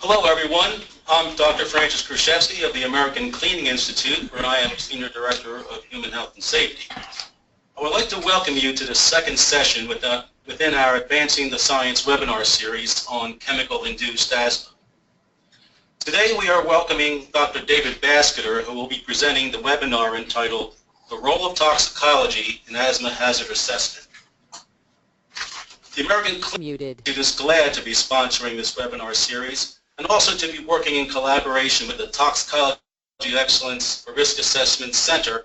Hello, everyone. I'm Dr. Francis Kruszewski of the American Cleaning Institute, where I am Senior Director of Human Health and Safety. I would like to welcome you to the second session within our Advancing the Science webinar series on chemical-induced asthma. Today we are welcoming Dr. David Basketer, who will be presenting the webinar entitled The Role of Toxicology in Asthma Hazard Assessment. The American Cleaning Institute is glad to be sponsoring this webinar series and also to be working in collaboration with the Toxicology Excellence for Risk Assessment Center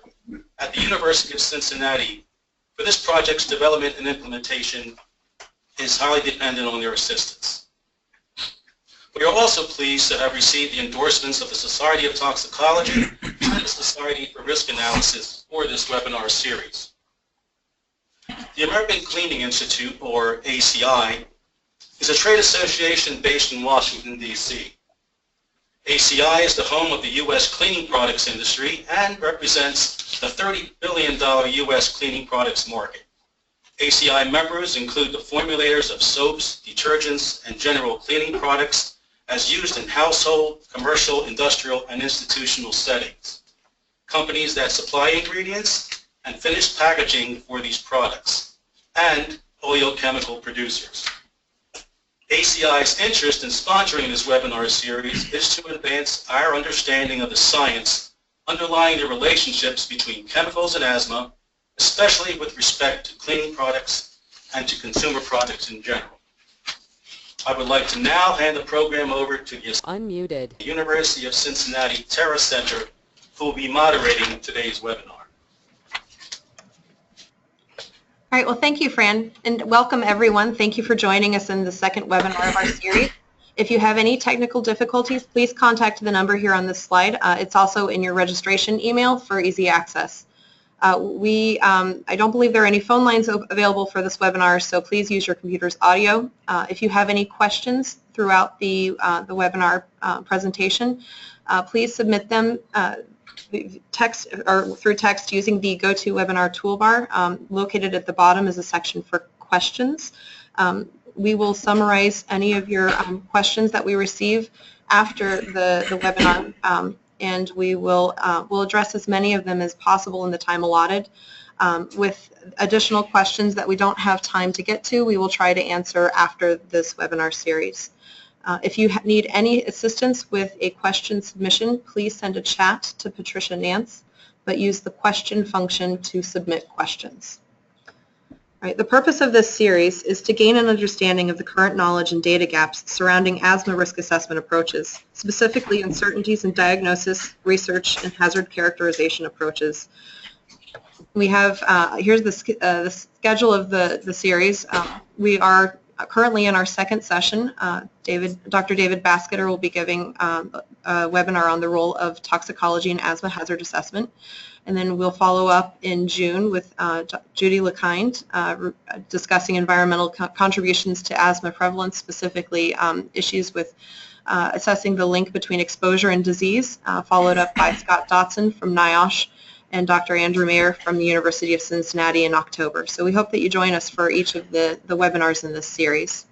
at the University of Cincinnati. For this project's development and implementation is highly dependent on their assistance. We are also pleased to have received the endorsements of the Society of Toxicology and the Society for Risk Analysis for this webinar series. The American Cleaning Institute, or ACI, is a trade association based in Washington, D.C. ACI is the home of the U.S. cleaning products industry and represents the $30 billion U.S. cleaning products market. ACI members include the formulators of soaps, detergents, and general cleaning products as used in household, commercial, industrial, and institutional settings. Companies that supply ingredients and finished packaging for these products, and oleochemical producers. ACI's interest in sponsoring this webinar series is to advance our understanding of the science underlying the relationships between chemicals and asthma, especially with respect to cleaning products and to consumer products in general. I would like to now hand the program over to the University of Cincinnati Terra Center, who will be moderating today's webinar. All right, well, thank you, Fran, and welcome everyone. Thank you for joining us in the second webinar of our series. If you have any technical difficulties, please contact the number here on this slide. It's also in your registration email for easy access. I don't believe there are any phone lines available for this webinar, so please use your computer's audio. If you have any questions throughout the webinar presentation, please submit them text or through text using the GoToWebinar toolbar. Located at the bottom is a section for questions. We will summarize any of your questions that we receive after the webinar, and we will we'll address as many of them as possible in the time allotted. With additional questions that we don't have time to get to, we will try to answer after this webinar series. If you need any assistance with a question submission, please send a chat to Patricia Nance, but use the question function to submit questions. All right, the purpose of this series is to gain an understanding of the current knowledge and data gaps surrounding asthma risk assessment approaches, specifically uncertainties in diagnosis, research, and hazard characterization approaches. We have, here's the schedule of the series. We are currently in our second session. Dr. David Basketer will be giving a webinar on the role of toxicology in asthma hazard assessment. And then we'll follow up in June with Judy LeKind discussing environmental contributions to asthma prevalence, specifically issues with assessing the link between exposure and disease, followed up by Scott Dotson from NIOSH and Dr. Andrew Mayer from the University of Cincinnati in October. So we hope that you join us for each of the webinars in this series.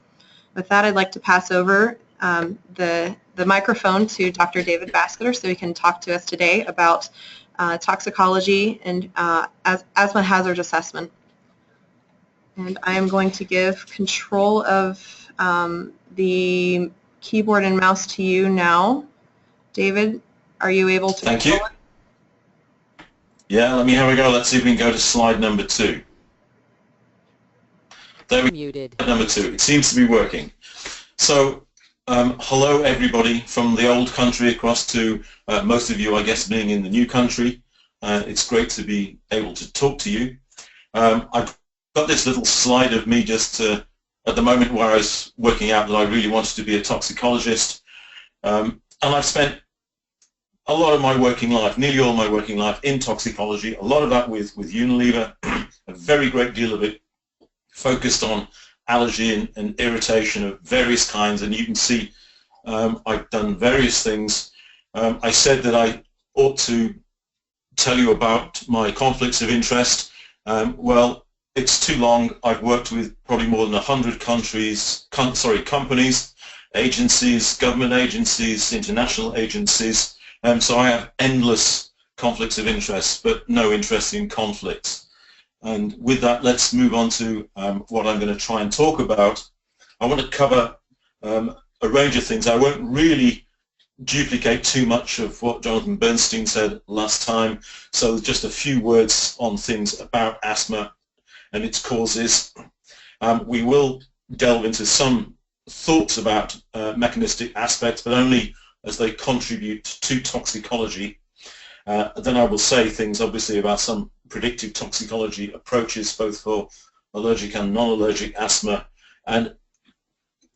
With that, I'd like to pass over the microphone to Dr. David Basketer so he can talk to us today about toxicology and asthma hazard assessment. And I am going to give control of the keyboard and mouse to you now. David, are you able to? Thank you. Yeah, here we go. Let's see if we can go to slide number 2. There we muted. Number 2. It seems to be working. So, hello everybody from the old country across to most of you, I guess, being in the new country. It's great to be able to talk to you. I've got this little slide of me just at the moment where I was working out that I really wanted to be a toxicologist, and I've spent a lot of my working life, nearly all my working life, in toxicology, a lot of that with Unilever, a very great deal of it focused on allergy and irritation of various kinds, and you can see I've done various things. I said that I ought to tell you about my conflicts of interest. Well, it's too long. I've worked with probably more than 100 companies, agencies, government agencies, international agencies, so I have endless conflicts of interest, but no interest in conflicts. And with that, let's move on to what I'm going to try and talk about. I want to cover a range of things. I won't really duplicate too much of what Jonathan Bernstein said last time, so just a few words on things about asthma and its causes. We will delve into some thoughts about mechanistic aspects, but only as they contribute to toxicology. Then I will say things obviously about some predictive toxicology approaches both for allergic and non-allergic asthma, and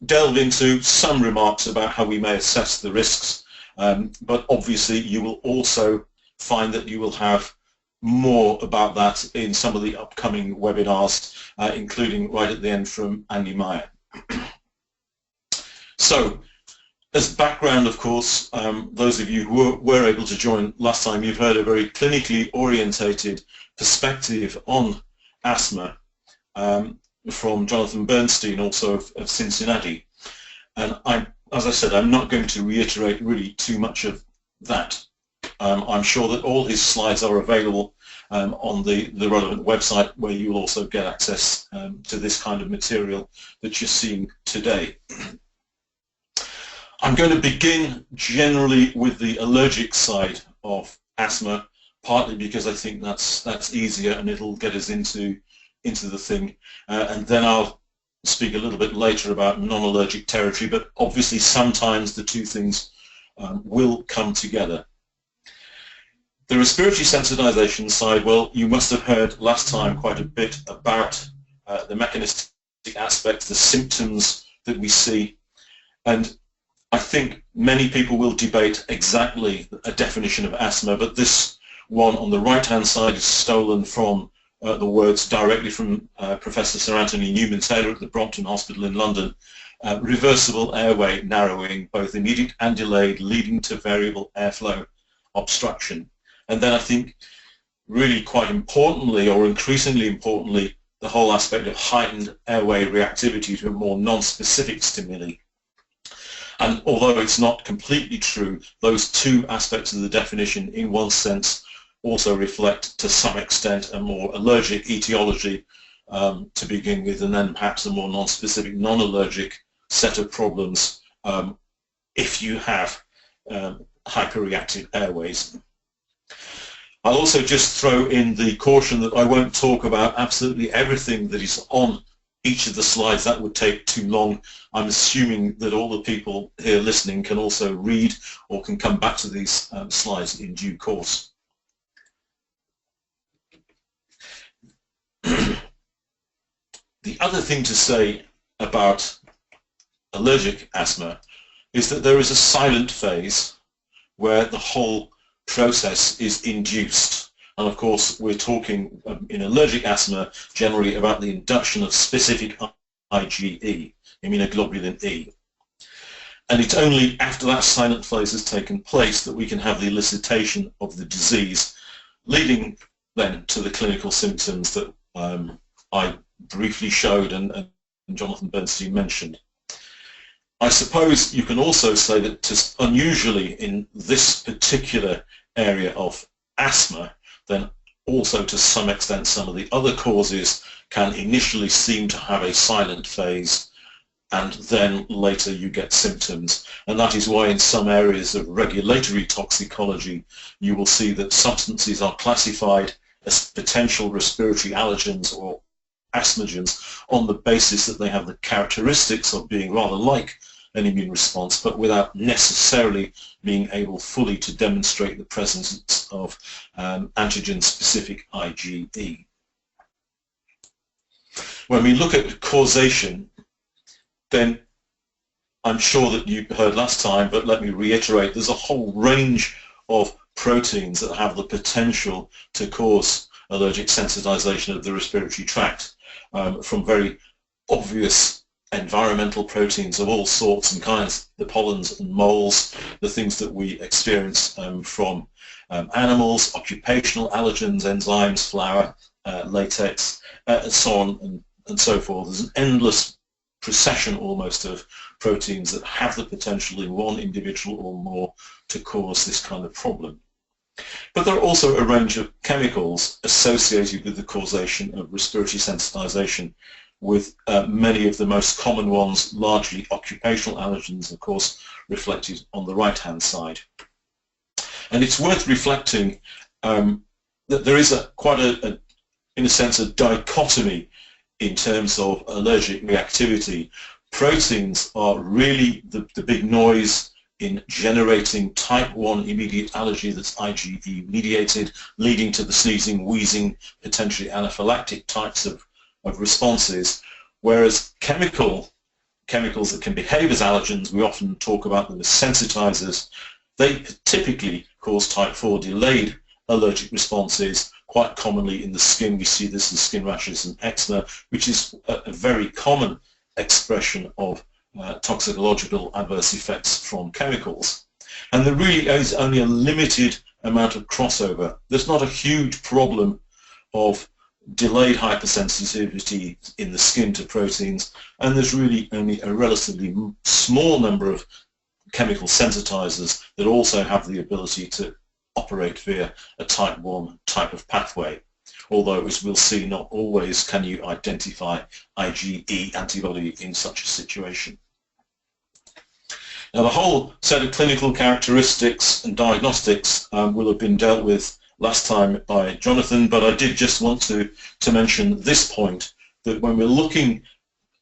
delve into some remarks about how we may assess the risks, but obviously you will also find that you will have more about that in some of the upcoming webinars, including right at the end from Andy Meyer. So, as background, of course, those of you who were able to join last time, you've heard a very clinically orientated perspective on asthma from Jonathan Bernstein, also of Cincinnati. And as I said, I'm not going to reiterate really too much of that. I'm sure that all his slides are available on the relevant website, where you will also get access to this kind of material that you're seeing today. I'm going to begin generally with the allergic side of asthma, partly because I think that's easier and it'll get us into the thing, and then I'll speak a little bit later about non-allergic territory, but obviously sometimes the two things will come together. The respiratory sensitization side, well, you must have heard last time quite a bit about the mechanistic aspects, the symptoms that we see, and I think many people will debate exactly a definition of asthma, but this one on the right-hand side is stolen from the words directly from Professor Sir Anthony Newman-Taylor at the Brompton Hospital in London. Reversible airway narrowing, both immediate and delayed, leading to variable airflow obstruction. And then I think really quite importantly, or increasingly importantly, the whole aspect of heightened airway reactivity to a more non-specific stimuli. And although it's not completely true, those two aspects of the definition in one sense also reflect to some extent a more allergic etiology to begin with, and then perhaps a more non-specific non-allergic set of problems if you have hyperreactive airways. I'll also just throw in the caution that I won't talk about absolutely everything that is on each of the slides. That would take too long. I'm assuming that all the people here listening can also read or can come back to these slides in due course. The other thing to say about allergic asthma is that there is a silent phase where the whole process is induced. And of course, we're talking in allergic asthma generally about the induction of specific IgE, immunoglobulin E. And it's only after that silent phase has taken place that we can have the elicitation of the disease, leading then to the clinical symptoms that I briefly showed and Jonathan Bernstein mentioned. I suppose you can also say that unusually in this particular area of asthma, then also to some extent some of the other causes can initially seem to have a silent phase, and then later you get symptoms. And that is why in some areas of regulatory toxicology you will see that substances are classified as potential respiratory allergens or asthmagens on the basis that they have the characteristics of being rather like an immune response, but without necessarily being able fully to demonstrate the presence of antigen-specific IgE. When we look at causation, then I'm sure that you heard last time, but let me reiterate, there's a whole range of proteins that have the potential to cause allergic sensitization of the respiratory tract, from very obvious environmental proteins of all sorts and kinds, the pollens and moles, the things that we experience from animals, occupational allergens, enzymes, flour, latex, and so on and so forth. There's an endless procession almost of proteins that have the potential in one individual or more to cause this kind of problem. But there are also a range of chemicals associated with the causation of respiratory sensitization, with many of the most common ones, largely occupational allergens, of course, reflected on the right-hand side. And it's worth reflecting that there is in a sense, a dichotomy in terms of allergic reactivity. Proteins are really the big noise in generating type 1 immediate allergy that's IgE mediated, leading to the sneezing, wheezing, potentially anaphylactic types of responses, whereas chemicals that can behave as allergens, we often talk about them as sensitizers. They typically cause type 4 delayed allergic responses. Quite commonly in the skin, we see this in skin rashes and eczema, which is a very common expression of toxicological adverse effects from chemicals. And there really is only a limited amount of crossover. There's not a huge problem of delayed hypersensitivity in the skin to proteins, and there's really only a relatively small number of chemical sensitizers that also have the ability to operate via a type 1 type of pathway. Although, as we'll see, not always can you identify IgE antibody in such a situation. Now, the whole set of clinical characteristics and diagnostics will have been dealt with last time by Jonathan, but I did just want to mention this point, that when we're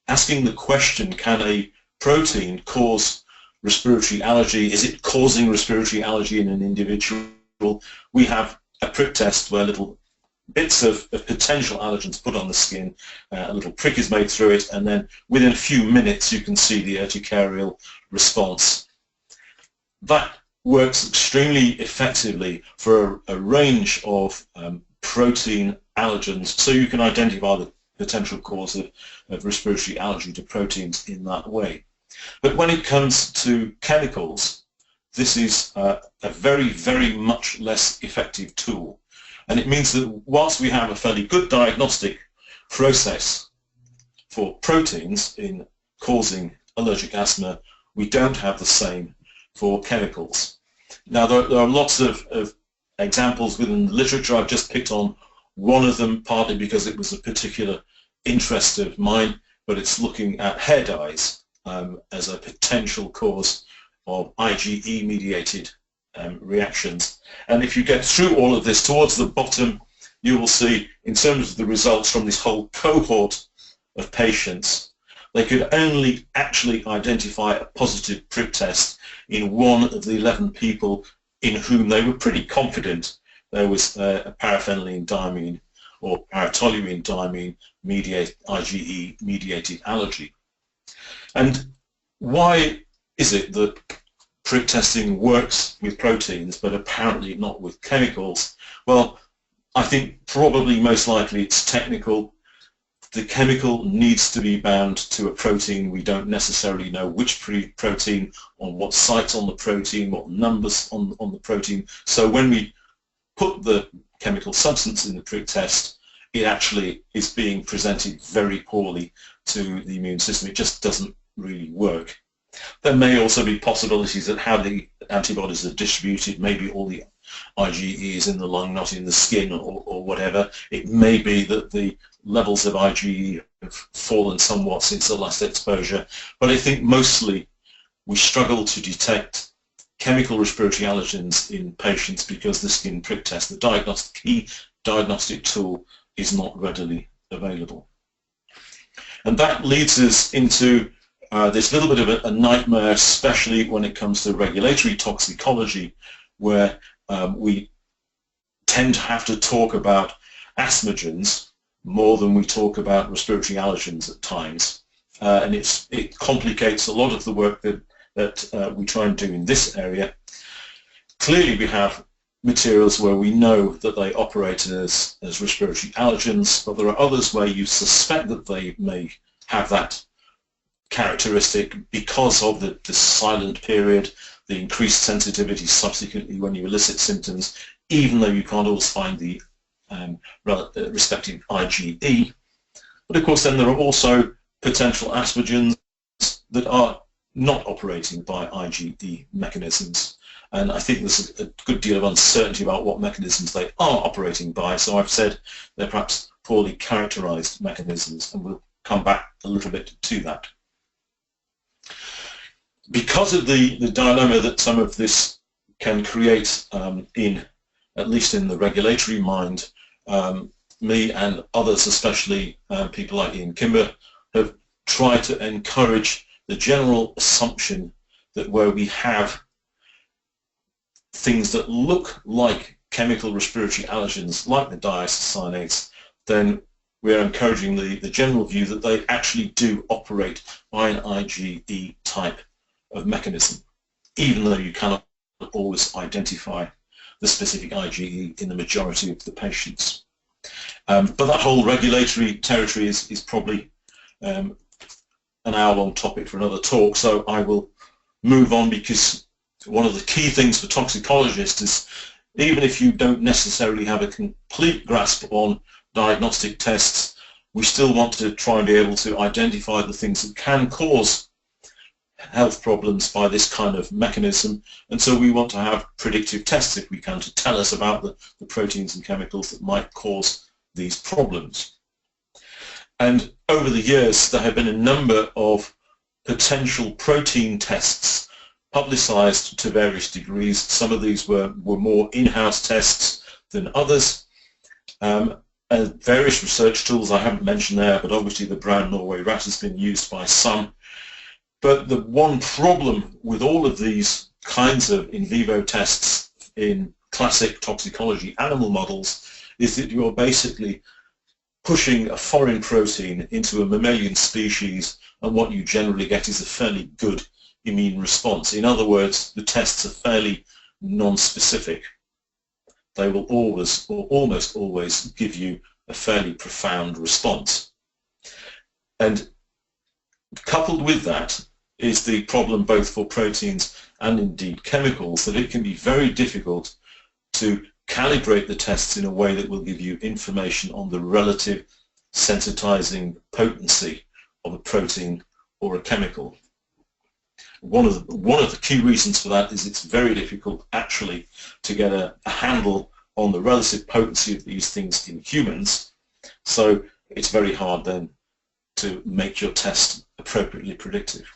asking the question, can a protein cause respiratory allergy? Is it causing respiratory allergy in an individual? We have a prick test where little bits of potential allergens put on the skin, a little prick is made through it, and then within a few minutes you can see the urticarial response. That works extremely effectively for a range of protein allergens, so you can identify the potential cause of respiratory allergy to proteins in that way. But when it comes to chemicals, this is a very, very much less effective tool. And it means that whilst we have a fairly good diagnostic process for proteins in causing allergic asthma, we don't have the same for chemicals. Now, there are lots of examples within the literature. I've just picked on one of them, partly because it was a particular interest of mine, but it's looking at hair dyes as a potential cause of IgE-mediated reactions. And if you get through all of this, towards the bottom, you will see, in terms of the results from this whole cohort of patients, they could only actually identify a positive prick test in one of the 11 people in whom they were pretty confident there was a paraphenylene diamine or paratoluene diamine IgE-mediated allergy. And why is it that prick testing works with proteins but apparently not with chemicals? Well, I think probably most likely it's technical. The chemical needs to be bound to a protein. We don't necessarily know which protein, on what sites on the protein, what numbers on the protein. So when we put the chemical substance in the prick test, it actually is being presented very poorly to the immune system. It just doesn't really work. There may also be possibilities of how the antibodies are distributed. Maybe all the IgE is in the lung, not in the skin, or whatever. It may be that the levels of IgE have fallen somewhat since the last exposure, but I think mostly we struggle to detect chemical respiratory allergens in patients because the skin prick test, the key diagnostic tool, is not readily available. And that leads us into this little bit of a nightmare, especially when it comes to regulatory toxicology, where we tend to have to talk about asthmagens more than we talk about respiratory allergens at times. And it complicates a lot of the work that we try and do in this area. Clearly we have materials where we know that they operate as respiratory allergens, but there are others where you suspect that they may have that characteristic because of the silent period, the increased sensitivity subsequently when you elicit symptoms, even though you can't always find the respective IgE. But of course then there are also potential asthmagens that are not operating by IgE mechanisms. And I think there's a good deal of uncertainty about what mechanisms they are operating by, so I've said they're perhaps poorly characterized mechanisms, and we'll come back a little bit to that. Because of the dilemma that some of this can create at least in the regulatory mind, me and others, especially people like Ian Kimber, have tried to encourage the general assumption that where we have things that look like chemical respiratory allergens, like the diisocyanates, then we're encouraging the general view that they actually do operate by an IgE type of mechanism, even though you cannot always identify the specific IgE in the majority of the patients. But that whole regulatory territory is probably an hour-long topic for another talk, so I will move on, because one of the key things for toxicologists is, even if you don't necessarily have a complete grasp on diagnostic tests, we still want to try and be able to identify the things that can cause health problems by this kind of mechanism, and so we want to have predictive tests, if we can, to tell us about the proteins and chemicals that might cause these problems. And over the years there have been a number of potential protein tests publicized to various degrees. Some of these were more in-house tests than others. Various research tools I haven't mentioned there, but obviously the brown Norway rat has been used by some. But the one problem with all of these kinds of in vivo tests in classic toxicology animal models is that you're basically pushing a foreign protein into a mammalian species, and what you generally get is a fairly good immune response. In other words, the tests are fairly non-specific. They will always, or almost always, give you a fairly profound response. And coupled with that is the problem both for proteins and indeed chemicals, that it can be very difficult to calibrate the tests in a way that will give you information on the relative sensitizing potency of a protein or a chemical. One of the key reasons for that is it's very difficult actually to get a handle on the relative potency of these things in humans, so it's very hard then to make your test appropriately predictive.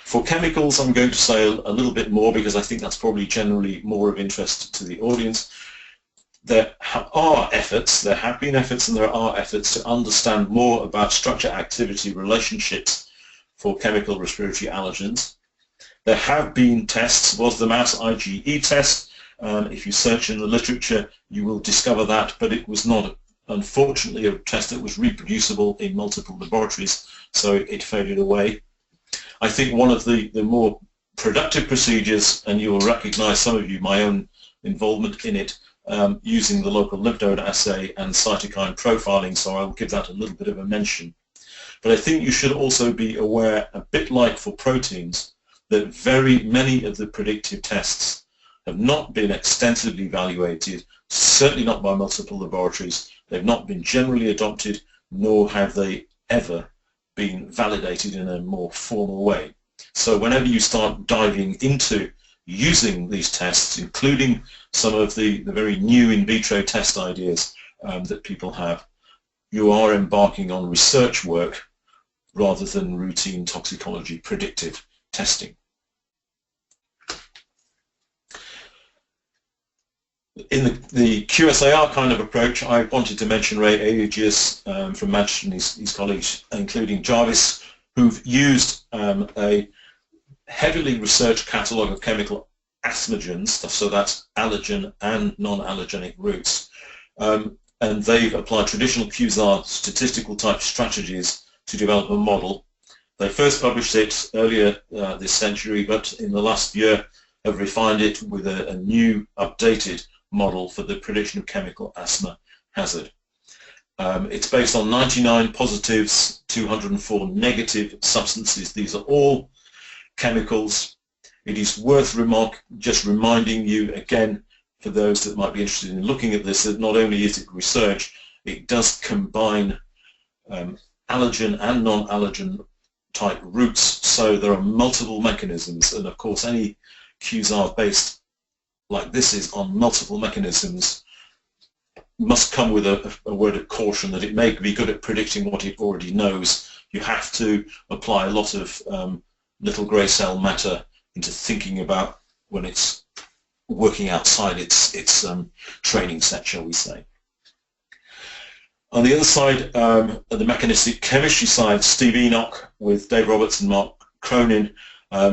For chemicals, I'm going to say a little bit more, because I think that's probably generally more of interest to the audience. There are efforts, there have been efforts, and there are efforts to understand more about structure-activity relationships for chemical respiratory allergens. There have been tests. Was the mouse IgE test? If you search in the literature, you will discover that, but it was not, unfortunately, a test that was reproducible in multiple laboratories, so it faded away. I think one of the more productive procedures, and you will recognize, some of you, my own involvement in it, using the local lymph node assay and cytokine profiling, so I will give that a little bit of a mention. But I think you should also be aware, a bit like for proteins, that very many of the predictive tests have not been extensively evaluated, certainly not by multiple laboratories. They've not been generally adopted, nor have they ever been validated in a more formal way. So whenever you start diving into using these tests, including some of the very new in vitro test ideas that people have, you are embarking on research work rather than routine toxicology predictive testing. In the QSAR kind of approach, I wanted to mention Ray Agius from Manchester and his colleagues, including Jarvis, who've used a heavily researched catalogue of chemical asthmagens, so that's allergen and non-allergenic routes, and they've applied traditional QSAR statistical type strategies to develop a model. They first published it earlier this century, but in the last year have refined it with a new updated model for the prediction of chemical asthma hazard. It's based on 99 positives, 204 negative substances. These are all chemicals. It is worth just reminding you again, for those that might be interested in looking at this, that not only is it research, it does combine allergen and non-allergen type routes, so there are multiple mechanisms, and of course any QSAR based like this is on multiple mechanisms must come with a word of caution that it may be good at predicting what it already knows. You have to apply a lot of little grey cell matter into thinking about when it's working outside its training set, shall we say. On the other side, the mechanistic chemistry side, Steve Enoch with Dave Roberts and Mark Cronin,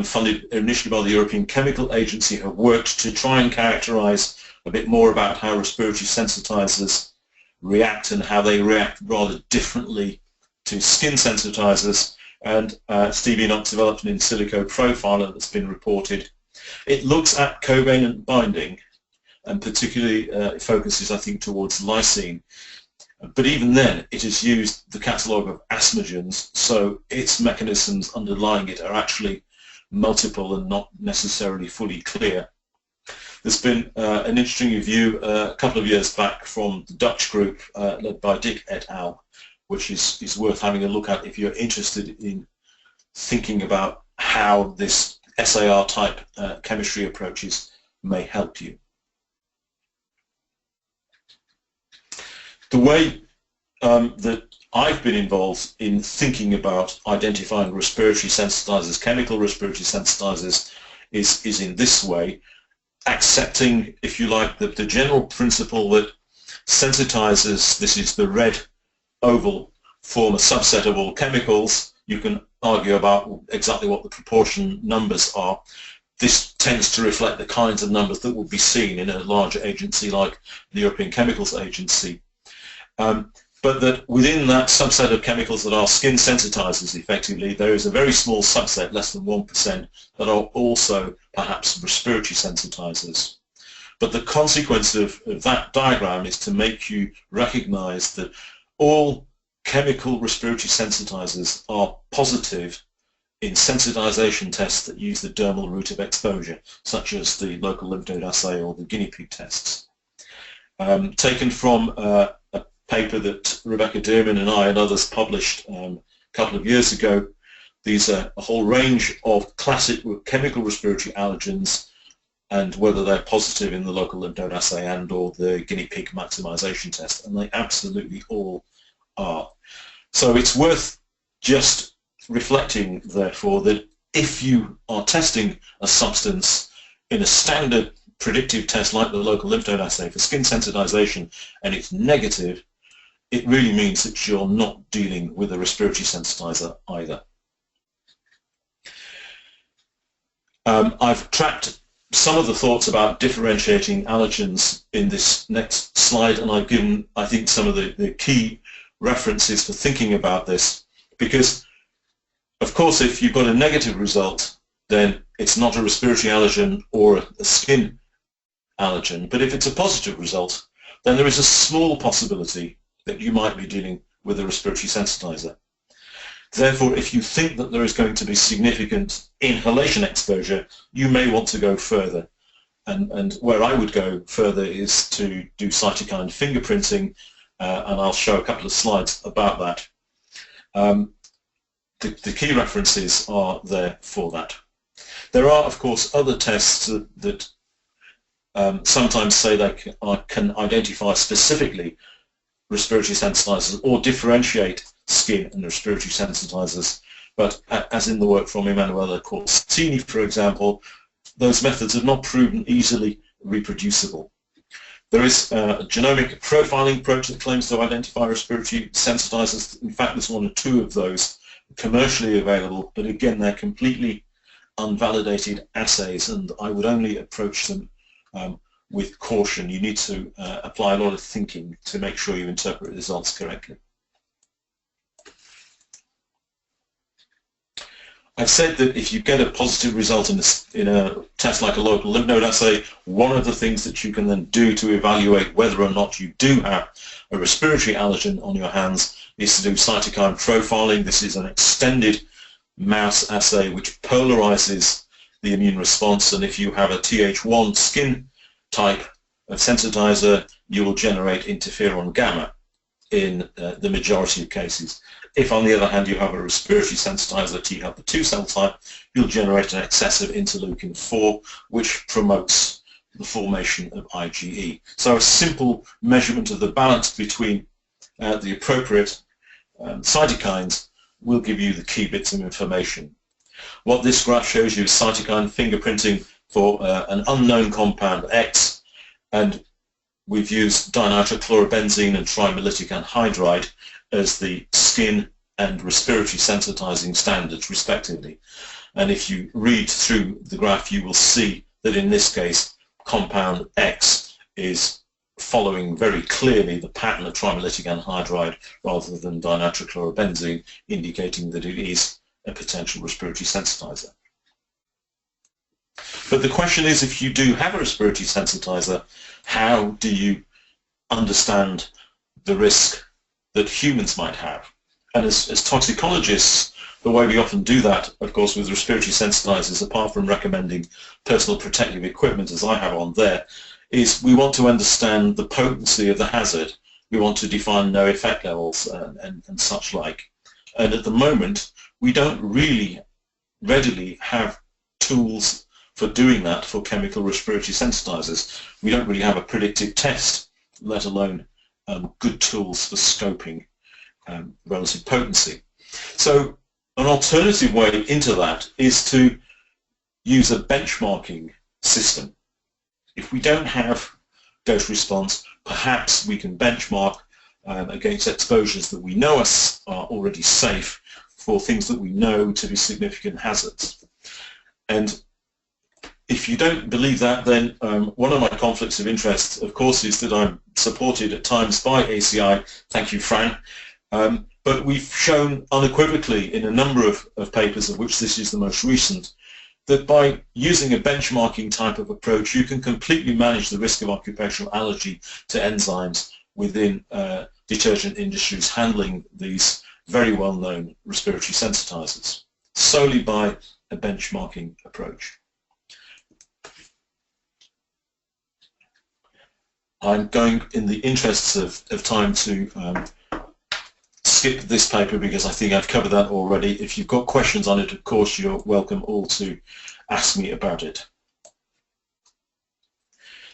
funded initially by the European Chemical Agency, have worked to try and characterize a bit more about how respiratory sensitizers react and how they react rather differently to skin sensitizers. And Steve Enoch developed an in silico profiler that's been reported. It looks at covalent binding and particularly it focuses, I think, towards lysine. But even then, it has used the catalogue of asthmagens, so its mechanisms underlying it are actually multiple and not necessarily fully clear. There's been an interesting review a couple of years back from the Dutch group led by Dick et al., which is worth having a look at if you're interested in thinking about how this SAR type chemistry approaches may help you. The way that I've been involved in thinking about identifying respiratory sensitizers, chemical respiratory sensitizers, is in this way, accepting, if you like, the general principle that sensitizers, this is the red oval, form a subset of all chemicals. You can argue about exactly what the proportion numbers are. This tends to reflect the kinds of numbers that would be seen in a larger agency like the European Chemicals Agency. But that within that subset of chemicals that are skin sensitizers, effectively, there is a very small subset, less than 1%, that are also perhaps respiratory sensitizers. But the consequence of that diagram is to make you recognize that all chemical respiratory sensitizers are positive in sensitization tests that use the dermal route of exposure, such as the local lymph node assay or the guinea pig tests. Taken from a paper that Rebecca Dearman and I and others published a couple of years ago. These are a whole range of classic chemical respiratory allergens and whether they're positive in the local lymph node assay and or the guinea pig maximization test, and they absolutely all are. So it's worth just reflecting, therefore, that if you are testing a substance in a standard predictive test like the local lymph node assay for skin sensitization and it's negative, it really means that you're not dealing with a respiratory sensitizer either. I've tracked some of the thoughts about differentiating allergens in this next slide, and I've given, I think, some of the key references for thinking about this, because, of course, if you've got a negative result, then it's not a respiratory allergen or a skin allergen. But if it's a positive result, then there is a small possibility that you might be dealing with a respiratory sensitizer. Therefore, if you think that there is going to be significant inhalation exposure, you may want to go further. And where I would go further is to do cytokine fingerprinting, and I'll show a couple of slides about that. The key references are there for that. There are, of course, other tests that sometimes say they can identify specifically respiratory sensitizers or differentiate skin and respiratory sensitizers, but as in the work from Emanuela Corsini, for example, those methods have not proven easily reproducible. There is a genomic profiling approach that claims to identify respiratory sensitizers. In fact, there's one or two of those commercially available, but again, they're completely unvalidated assays, and I would only approach them with caution. You need to apply a lot of thinking to make sure you interpret results correctly. I've said that if you get a positive result in a test like a local lymph node assay, one of the things that you can then do to evaluate whether or not you do have a respiratory allergen on your hands is to do cytokine profiling. This is an extended mouse assay which polarizes the immune response, and if you have a Th1 skin type of sensitizer, you will generate interferon gamma in the majority of cases. If, on the other hand, you have a respiratory sensitizer, T helper 2 cell type, you'll generate an excess of interleukin-4, which promotes the formation of IgE. So a simple measurement of the balance between the appropriate cytokines will give you the key bits of information. What this graph shows you is cytokine fingerprinting for an unknown compound X, and we've used dinitrochlorobenzene and trimellitic anhydride as the skin and respiratory sensitizing standards respectively. And if you read through the graph, you will see that in this case compound X is following very clearly the pattern of trimellitic anhydride rather than dinitrochlorobenzene, indicating that it is a potential respiratory sensitizer. But the question is, if you do have a respiratory sensitizer, how do you understand the risk that humans might have? And as toxicologists, the way we often do that, of course, with respiratory sensitizers, apart from recommending personal protective equipment, as I have on there, is we want to understand the potency of the hazard. We want to define no effect levels and such like. And at the moment, we don't really readily have tools for doing that for chemical respiratory sensitizers. We don't really have a predictive test, let alone good tools for scoping relative potency. So an alternative way into that is to use a benchmarking system. If we don't have dose response, perhaps we can benchmark against exposures that we know are already safe for things that we know to be significant hazards. And if you don't believe that, then one of my conflicts of interest, of course, is that I'm supported at times by ACI. Thank you, Fran. But we've shown unequivocally in a number of papers, of which this is the most recent, that by using a benchmarking type of approach, you can completely manage the risk of occupational allergy to enzymes within detergent industries handling these very well-known respiratory sensitizers, solely by a benchmarking approach. I'm going, in the interests of time, to skip this paper because I think I've covered that already. If you've got questions on it, of course, you're welcome all to ask me about it.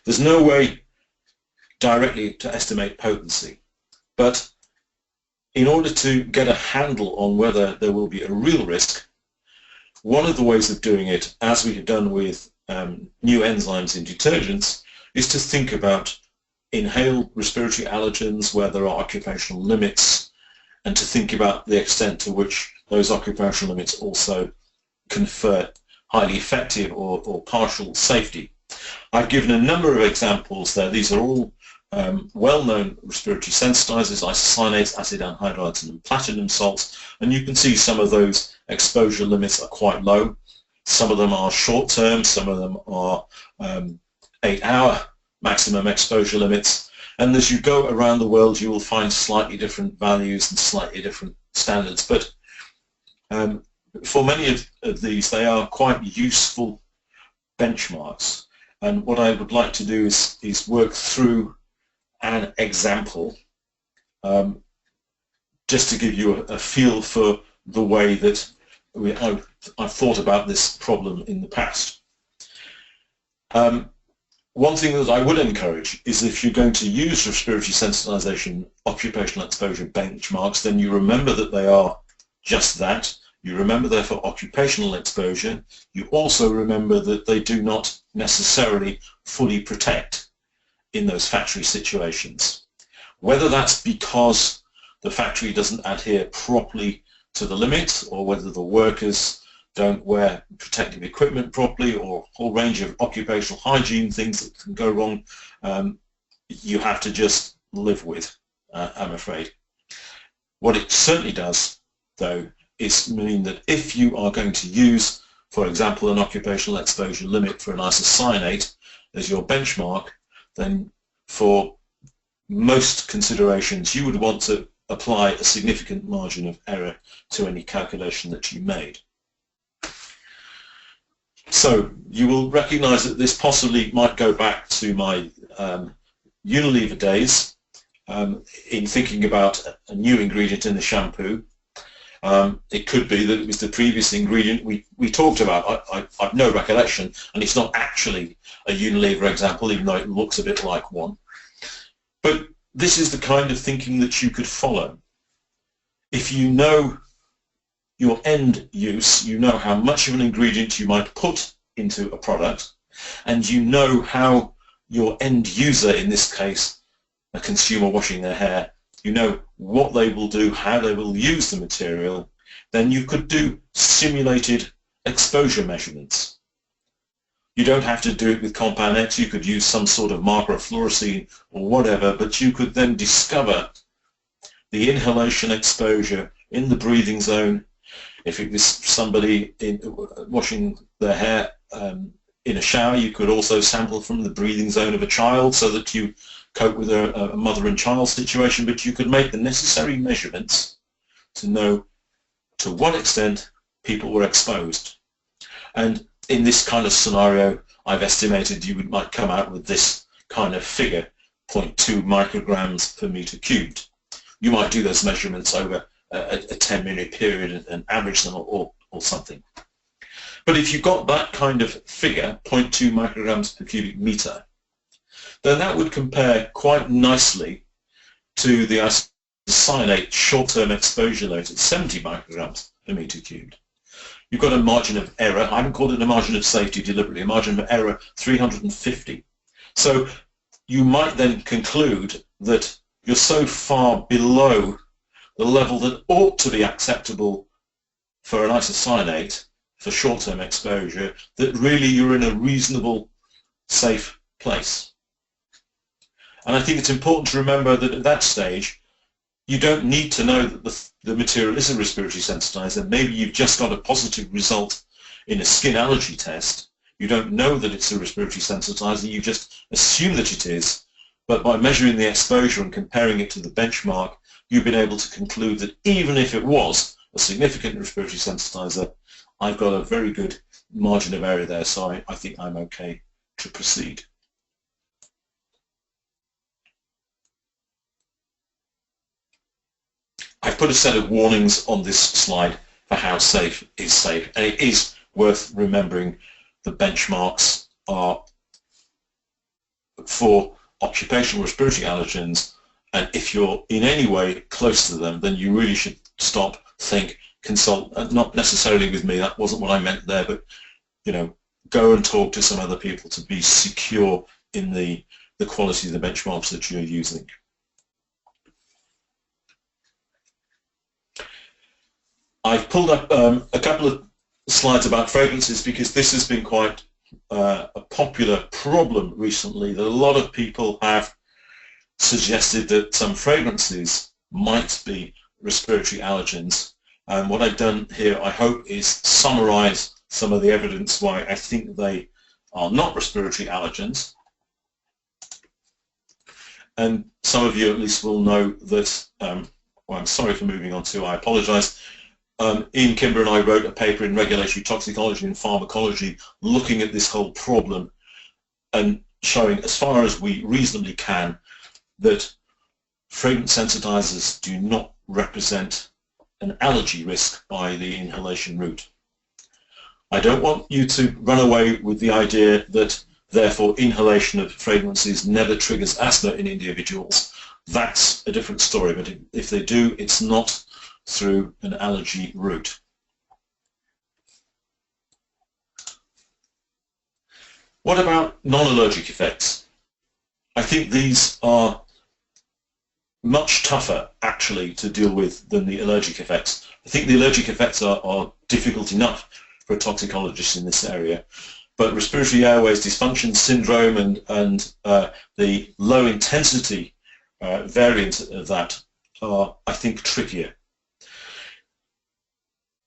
There's no way directly to estimate potency, but in order to get a handle on whether there will be a real risk, one of the ways of doing it, as we have done with new enzymes in detergents, is to think about inhaled respiratory allergens where there are occupational limits, and to think about the extent to which those occupational limits also confer highly effective or partial safety. I've given a number of examples there. These are all well-known respiratory sensitizers, isocyanates, acid anhydrides, and platinum salts, and you can see some of those exposure limits are quite low. Some of them are short-term, some of them are 8-hour maximum exposure limits, and as you go around the world you will find slightly different values and slightly different standards, but for many of these they are quite useful benchmarks. And what I would like to do is work through an example just to give you a feel for the way that I've thought about this problem in the past. One thing that I would encourage is if you're going to use respiratory sensitization occupational exposure benchmarks, then you remember that they are just that. You remember they're for occupational exposure. You also remember that they do not necessarily fully protect in those factory situations. Whether that's because the factory doesn't adhere properly to the limits, or whether the workers don't wear protective equipment properly, or a whole range of occupational hygiene things that can go wrong, you have to just live with, I'm afraid. What it certainly does, though, is mean that if you are going to use, for example, an occupational exposure limit for an isocyanate as your benchmark, then for most considerations you would want to apply a significant margin of error to any calculation that you made. So you will recognize that this possibly might go back to my Unilever days in thinking about a new ingredient in the shampoo. It could be that it was the previous ingredient we talked about. I've no recollection, and it's not actually a Unilever example, even though it looks a bit like one. But this is the kind of thinking that you could follow. If you know your end use, you know how much of an ingredient you might put into a product, and you know how your end user, in this case, a consumer washing their hair, you know what they will do, how they will use the material, then you could do simulated exposure measurements. You don't have to do it with compound X, you could use some sort of marker of fluorescein or whatever, but you could then discover the inhalation exposure in the breathing zone. If it was somebody washing their hair in a shower, you could also sample from the breathing zone of a child so that you cope with a mother and child situation, but you could make the necessary measurements to know to what extent people were exposed. And in this kind of scenario, I've estimated you might come out with this kind of figure, 0.2 micrograms per meter cubed. You might do those measurements over a 10-minute period and average them or something. But if you've got that kind of figure, 0.2 micrograms per cubic meter, then that would compare quite nicely to the isocyanate short-term exposure rate at 70 micrograms per meter cubed. You've got a margin of error, I haven't called it a margin of safety deliberately, a margin of error 350. So you might then conclude that you're so far below the level that ought to be acceptable for an isocyanate for short-term exposure that really you're in a reasonable, safe place. And I think it's important to remember that at that stage, you don't need to know that the material is a respiratory sensitizer. Maybe you've just got a positive result in a skin allergy test. You don't know that it's a respiratory sensitizer, you just assume that it is. But by measuring the exposure and comparing it to the benchmark, you've been able to conclude that even if it was a significant respiratory sensitizer, I've got a very good margin of error there, so I think I'm okay to proceed. I've put a set of warnings on this slide for how safe is safe, and it is worth remembering the benchmarks are for occupational respiratory allergens, and if you're in any way close to them, then you really should stop, think, consult, not necessarily with me, that wasn't what I meant there, but go and talk to some other people to be secure in the quality of the benchmarks that you're using. I've pulled up a couple of slides about fragrances because this has been quite a popular problem recently, that a lot of people have suggested that some fragrances might be respiratory allergens. And what I've done here, I hope, is summarize some of the evidence why I think they are not respiratory allergens. And some of you at least will know that, well, I'm sorry for moving on to, I apologize. Ian Kimber and I wrote a paper in Regulatory Toxicology and Pharmacology looking at this whole problem and showing, as far as we reasonably can, that fragrance sensitizers do not represent an allergy risk by the inhalation route. I don't want you to run away with the idea that therefore inhalation of fragrances never triggers asthma in individuals. That's a different story, but if they do, it's not through an allergy route. What about non-allergic effects? I think these are much tougher actually to deal with than the allergic effects. I think the allergic effects are difficult enough for a toxicologist in this area, but respiratory airways dysfunction syndrome and the low intensity variant of that are, I think, trickier.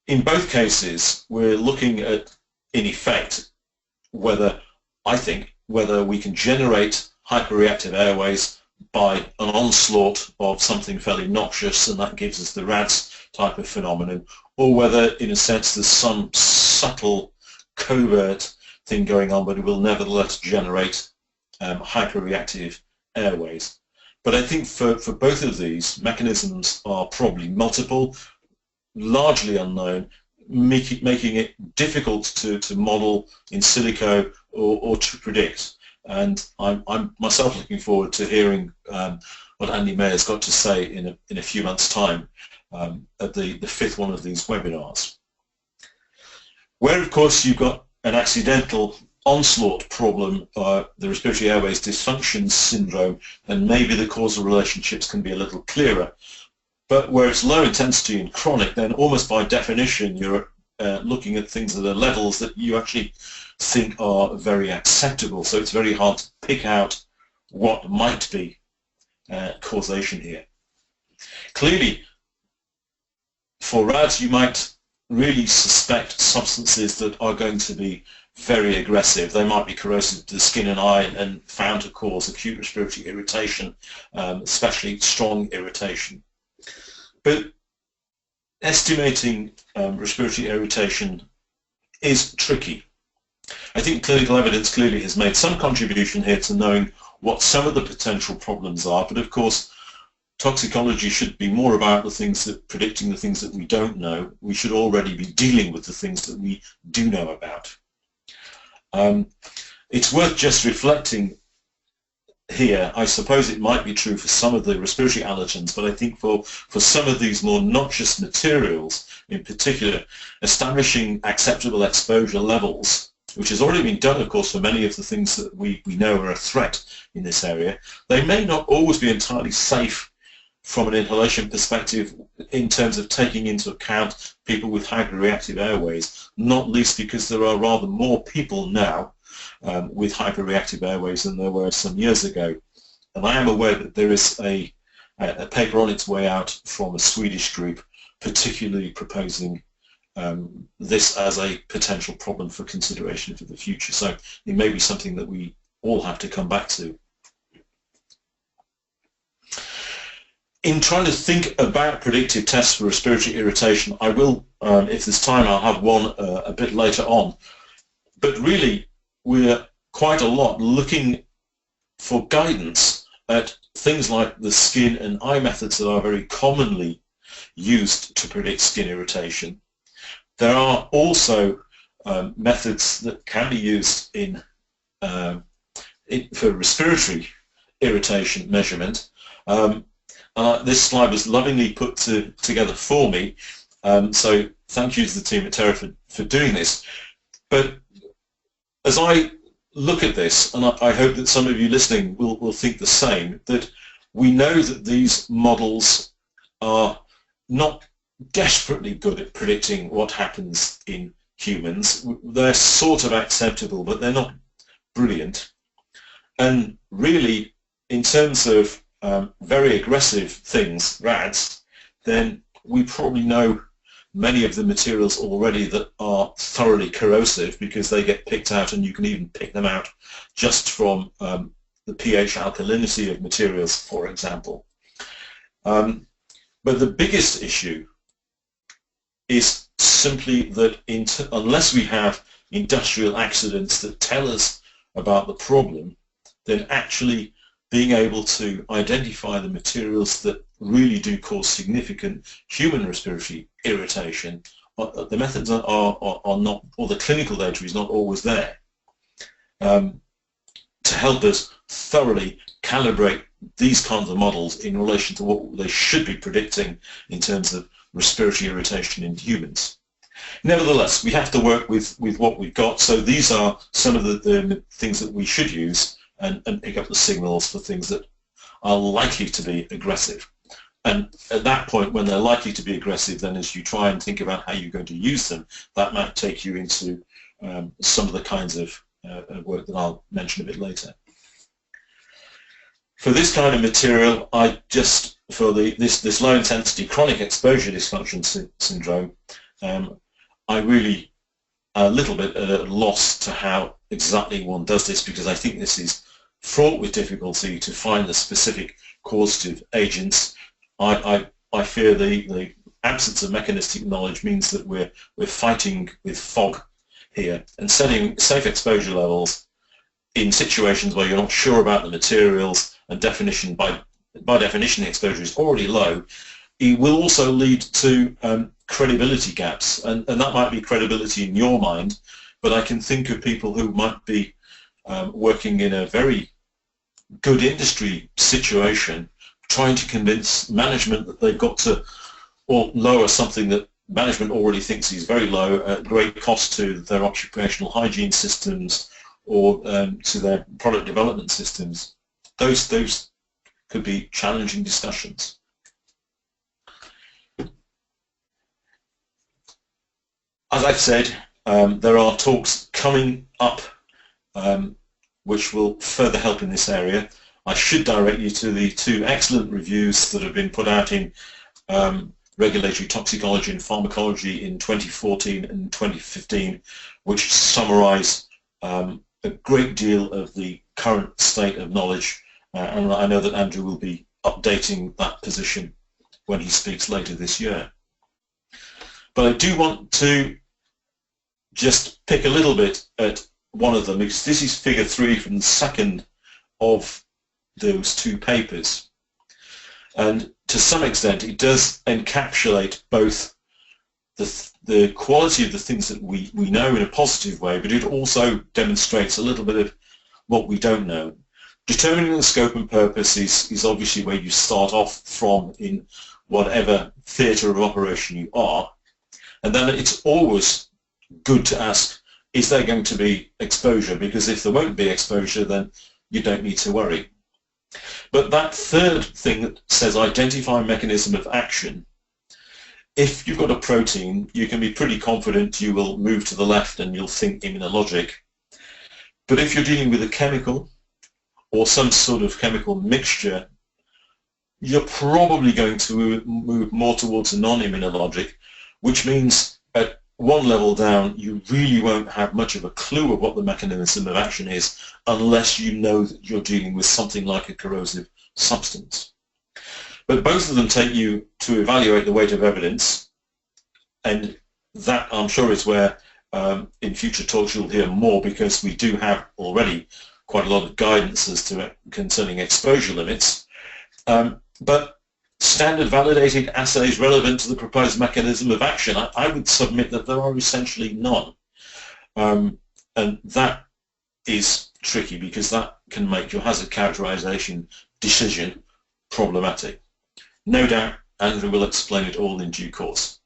In both cases, we're looking at, in effect, whether we can generate hyperreactive airways by an onslaught of something fairly noxious, and that gives us the RADS type of phenomenon, or whether, in a sense, there's some subtle, covert thing going on, but it will nevertheless generate hyperreactive airways. But I think for both of these, mechanisms are probably multiple. largely unknown, making it difficult to model in silico or to predict. And I'm myself looking forward to hearing what Andy Mayer's got to say in a few months' time at the fifth one of these webinars. Where, of course, you've got an accidental onslaught problem, the respiratory airways dysfunction syndrome, then maybe the causal relationships can be a little clearer. But where it's low intensity and chronic, then almost by definition you're looking at things at the levels that you actually think are very acceptable. So it's very hard to pick out what might be causation here. Clearly, for RADS, you might really suspect substances that are going to be very aggressive. They might be corrosive to the skin and eye and found to cause acute respiratory irritation, especially strong irritation. But estimating respiratory irritation is tricky. I think clinical evidence clearly has made some contribution here to knowing what some of the potential problems are, but of course toxicology should be more about the things that predicting the things that we don't know. We should already be dealing with the things that we do know about. It's worth just reflecting here. I suppose it might be true for some of the respiratory allergens, but I think for some of these more noxious materials, in particular, establishing acceptable exposure levels, which has already been done, of course, for many of the things that we know are a threat in this area, they may not always be entirely safe from an inhalation perspective in terms of taking into account people with hyperreactive airways, not least because there are rather more people now with hyperreactive airways than there were some years ago. And I am aware that there is a paper on its way out from a Swedish group particularly proposing this as a potential problem for consideration for the future. So it may be something that we all have to come back to. In trying to think about predictive tests for respiratory irritation, I will, if there's time, I'll have one a bit later on. But really, we're quite a lot looking for guidance at things like the skin and eye methods that are very commonly used to predict skin irritation. There are also methods that can be used for respiratory irritation measurement. This slide was lovingly put together for me, so thank you to the team at Terra for doing this. But as I look at this, and I hope that some of you listening will think the same, that we know that these models are not desperately good at predicting what happens in humans. They're sort of acceptable, but they're not brilliant. And really, in terms of very aggressive things, RADs, then we probably know many of the materials already that are thoroughly corrosive because they get picked out, and you can even pick them out just from the pH alkalinity of materials, for example. But the biggest issue is simply that unless we have industrial accidents that tell us about the problem, then actually being able to identify the materials that really do cause significant human respiratory irritation, the methods are not, or the clinical data is not always there to help us thoroughly calibrate these kinds of models in relation to what they should be predicting in terms of respiratory irritation in humans. Nevertheless, we have to work with what we've got, so these are some of the things that we should use and pick up the signals for things that are likely to be aggressive. And at that point, when they're likely to be aggressive, then as you try and think about how you're going to use them, that might take you into some of the kinds of work that I'll mention a bit later. For this kind of material, for this low intensity chronic exposure dysfunction syndrome, I really a little bit at a loss to how exactly one does this, because I think this is fraught with difficulty to find the specific causative agents. I fear the absence of mechanistic knowledge means that we're fighting with fog here, and setting safe exposure levels in situations where you're not sure about the materials and by definition the exposure is already low, it will also lead to credibility gaps, and that might be credibility in your mind, but I can think of people who might be working in a very good industry situation, trying to convince management that they've got to or lower something that management already thinks is very low at great cost to their occupational hygiene systems or to their product development systems. Those could be challenging discussions. As I've said, there are talks coming up which will further help in this area. I should direct you to the 2 excellent reviews that have been put out in Regulatory Toxicology and Pharmacology in 2014 and 2015, which summarize a great deal of the current state of knowledge, and I know that Andrew will be updating that position when he speaks later this year. But I do want to just pick a little bit at one of them, because this is figure 3 from the second of those 2 papers. And to some extent it does encapsulate both the quality of the things that we know in a positive way, but it also demonstrates a little bit of what we don't know. Determining the scope and purpose is obviously where you start off from in whatever theatre of operation you are, and then it's always good to ask, is there going to be exposure? Because if there won't be exposure, then you don't need to worry. But that third thing that says identify mechanism of action, if you've got a protein, you can be pretty confident you will move to the left and you'll think immunologic. But if you're dealing with a chemical or some sort of chemical mixture, you're probably going to move more towards a non-immunologic, which means at one level down you really won't have much of a clue of what the mechanism of action is unless you know that you're dealing with something like a corrosive substance. But both of them take you to evaluate the weight of evidence, and that I'm sure is where in future talks you'll hear more, because we do have already quite a lot of guidance as to concerning exposure limits. But standard validated assays relevant to the proposed mechanism of action, I would submit that there are essentially none. And that is tricky, because that can make your hazard characterization decision problematic. No doubt Andrew will explain it all in due course.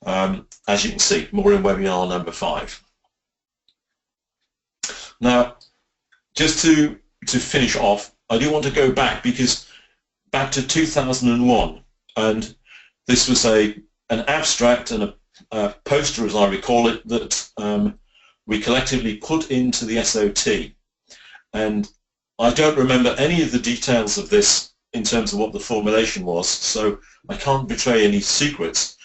As you can see, more in webinar number 5. Now, just to finish off, I do want to go back, because back to 2001, and this was an abstract and a poster, as I recall it, that we collectively put into the SOT, and I don't remember any of the details of this in terms of what the formulation was, so I can't betray any secrets,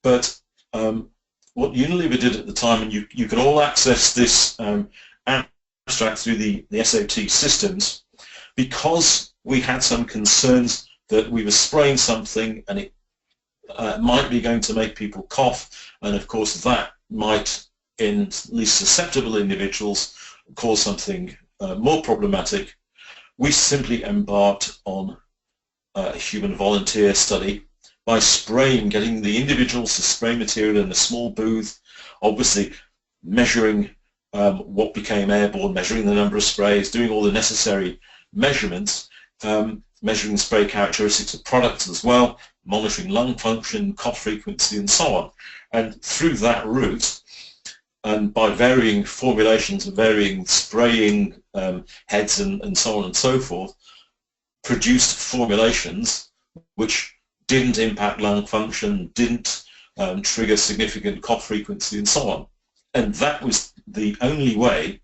but what Unilever did at the time, and you can all access this abstract through the SOT systems, because we had some concerns that we were spraying something and it might be going to make people cough, and of course that might, in least susceptible individuals, cause something more problematic. We simply embarked on a human volunteer study by spraying, getting the individuals to spray material in a small booth, obviously measuring what became airborne, measuring the number of sprays, doing all the necessary measurements, measuring spray characteristics of products as well, monitoring lung function, cough frequency, and so on. And through that route, and by varying formulations and varying spraying heads and so on and so forth, produced formulations which didn't impact lung function, didn't trigger significant cough frequency, and so on. And that was the only way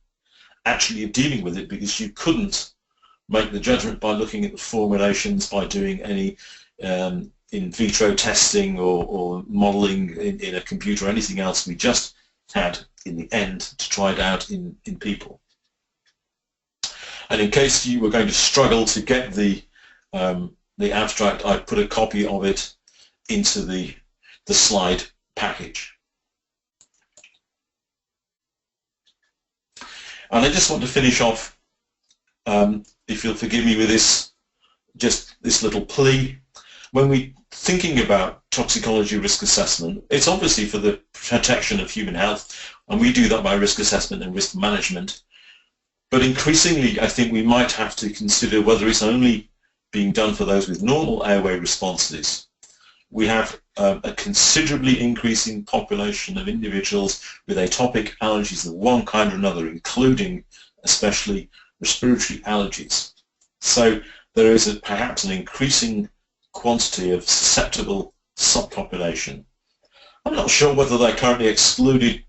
actually of dealing with it, because you couldn't make the judgment by looking at the formulations, by doing any in vitro testing or modeling in a computer or anything else. We just had, in the end, to try it out in people. And in case you were going to struggle to get the abstract, I put a copy of it into the slide package. And I just want to finish off, if you'll forgive me with this, just this little plea. when we're thinking about toxicology risk assessment, it's obviously for the protection of human health, and we do that by risk assessment and risk management. But increasingly, I think we might have to consider whether it's only being done for those with normal airway responses. We have a considerably increasing population of individuals with atopic allergies of one kind or another, including especially respiratory allergies. So there is perhaps an increasing quantity of susceptible subpopulation. I'm not sure whether they're currently excluded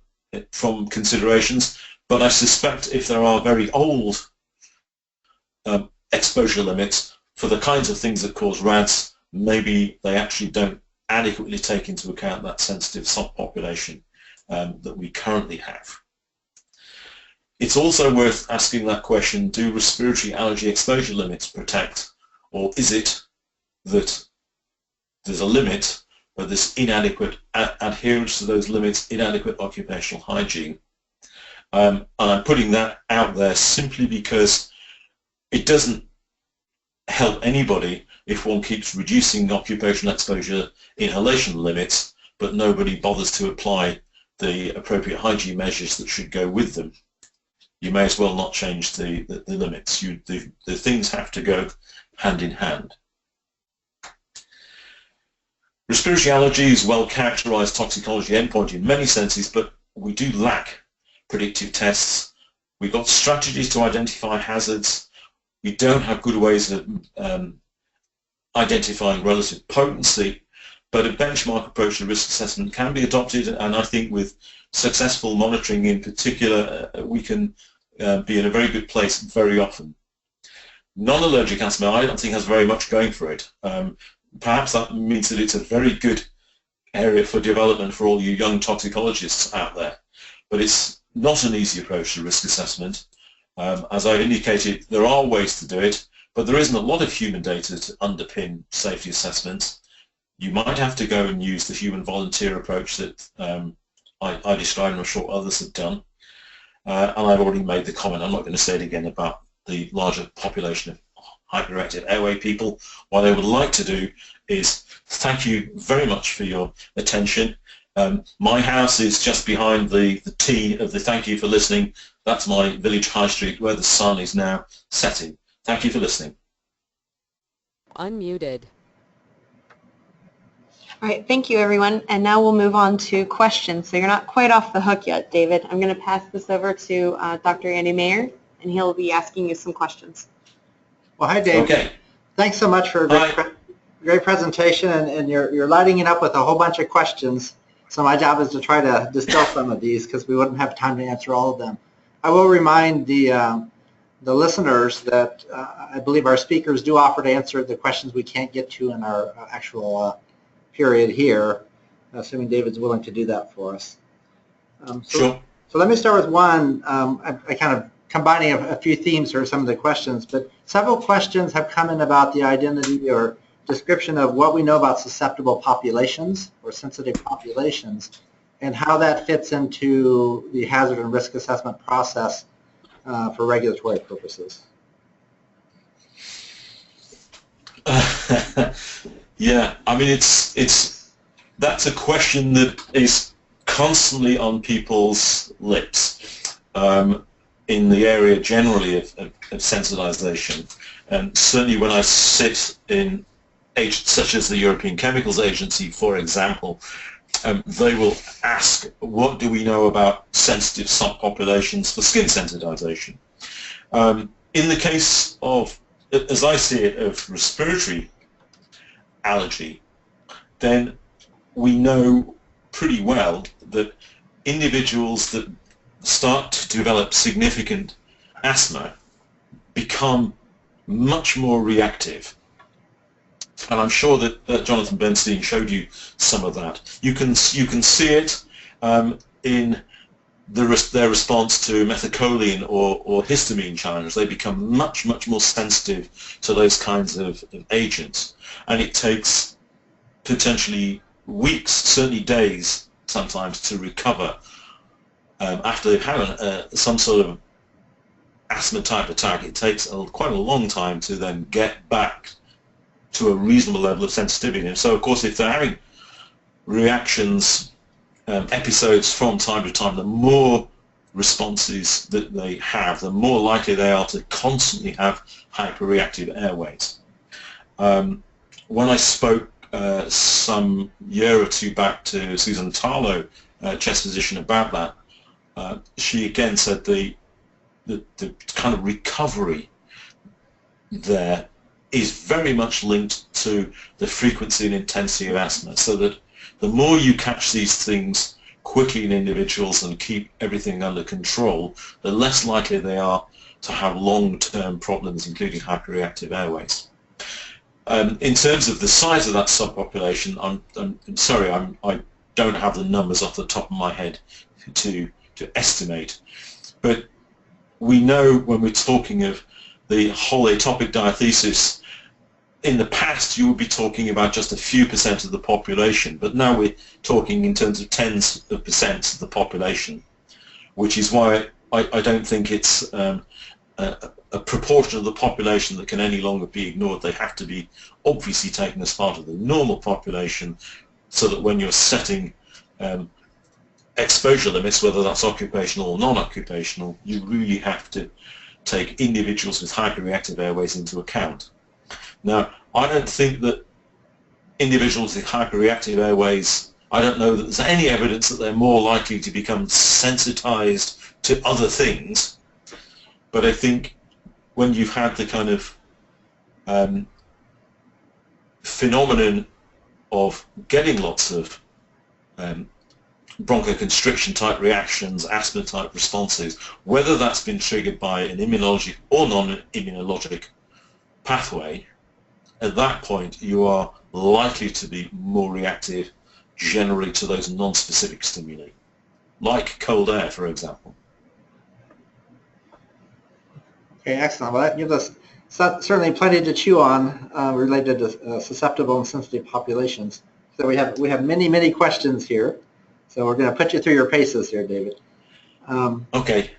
from considerations, but I suspect if there are very old exposure limits for the kinds of things that cause RADS, maybe they actually don't adequately take into account that sensitive subpopulation that we currently have. It's also worth asking that question, do respiratory allergy exposure limits protect, or is it that there's a limit, but there's inadequate adherence to those limits, inadequate occupational hygiene? And I'm putting that out there simply because it doesn't help anybody if one keeps reducing occupational exposure inhalation limits, but nobody bothers to apply the appropriate hygiene measures that should go with them. You may as well not change the limits. The things have to go hand in hand. Respiratory allergy is well-characterized toxicology endpoint in many senses, but we do lack predictive tests. We've got strategies to identify hazards. We don't have good ways of identifying relative potency, but a benchmark approach to risk assessment can be adopted, and I think with successful monitoring in particular, we can be in a very good place very often. Non-allergic asthma, I don't think has very much going for it. Perhaps that means that it's a very good area for development for all you young toxicologists out there, but it's not an easy approach to risk assessment. As I indicated, there are ways to do it, but there isn't a lot of human data to underpin safety assessments. You might have to go and use the human volunteer approach that I described, and I'm sure others have done. And I've already made the comment, I'm not going to say it again, about the larger population of hyperactive airway people. What I would like to do is thank you very much for your attention. My house is just behind the T of the thank you for listening. That's my village high street where the sun is now setting. Thank you for listening. Unmuted. All right, thank you, everyone. And now we'll move on to questions. So you're not quite off the hook yet, David. I'm going to pass this over to Dr. Andy Mayer, and he'll be asking you some questions. Well, hi, David. Okay. Thanks so much for a great presentation, and you're lighting it up with a whole bunch of questions. So my job is to try to distill some of these because we wouldn't have time to answer all of them. I will remind the listeners that I believe our speakers do offer to answer the questions we can't get to in our actual period here, assuming David's willing to do that for us. Sure. So let me start with one. I kind of combining a few themes for some of the questions, but several questions have come in about the identity or description of what we know about susceptible populations or sensitive populations and how that fits into the hazard and risk assessment process for regulatory purposes. Yeah, I mean, that's a question that is constantly on people's lips in the area generally of sensitization. And certainly when I sit in such as the European Chemicals Agency, for example, they will ask, what do we know about sensitive subpopulations for skin sensitization? In the case of, as I see it, of respiratory allergy, then we know pretty well that individuals that start to develop significant asthma become much more reactive. And I'm sure that Jonathan Bernstein showed you some of that. You can see it in their response to methacholine or histamine challenge. They become much more sensitive to those kinds of agents, and it takes potentially weeks, certainly days, sometimes to recover after they've had some sort of asthma type attack. It takes quite a long time to then get back to a reasonable level of sensitivity. And so, of course, if they're having reactions, episodes from time to time, the more responses that they have, the more likely they are to constantly have hyperreactive airways. When I spoke some year or two back to Susan Tarlow, chest physician, about that, she again said the kind of recovery there is very much linked to the frequency and intensity of asthma, so that the more you catch these things quickly in individuals and keep everything under control, the less likely they are to have long-term problems, including hyperreactive airways. In terms of the size of that subpopulation, I'm sorry, I don't have the numbers off the top of my head to estimate, but we know when we're talking of the whole atopic diathesis, in the past you would be talking about just a few percent of the population, but now we're talking in terms of tens of percent of the population, which is why I don't think it's a proportion of the population that can any longer be ignored. They have to be obviously taken as part of the normal population, so that when you're setting exposure limits, whether that's occupational or non-occupational, you really have to take individuals with hyperreactive airways into account. Now, I don't think that individuals with hyperreactive airways, I don't know that there's any evidence that they're more likely to become sensitized to other things, but I think when you've had the kind of phenomenon of getting lots of bronchoconstriction type reactions, asthma type responses, whether that's been triggered by an immunologic or non-immunologic pathway, at that point you are likely to be more reactive generally to those non-specific stimuli, like cold air, for example. Okay, excellent. Well, that gives us certainly plenty to chew on related to susceptible and sensitive populations. So we have many questions here. So we're going to put you through your paces here, David. Okay.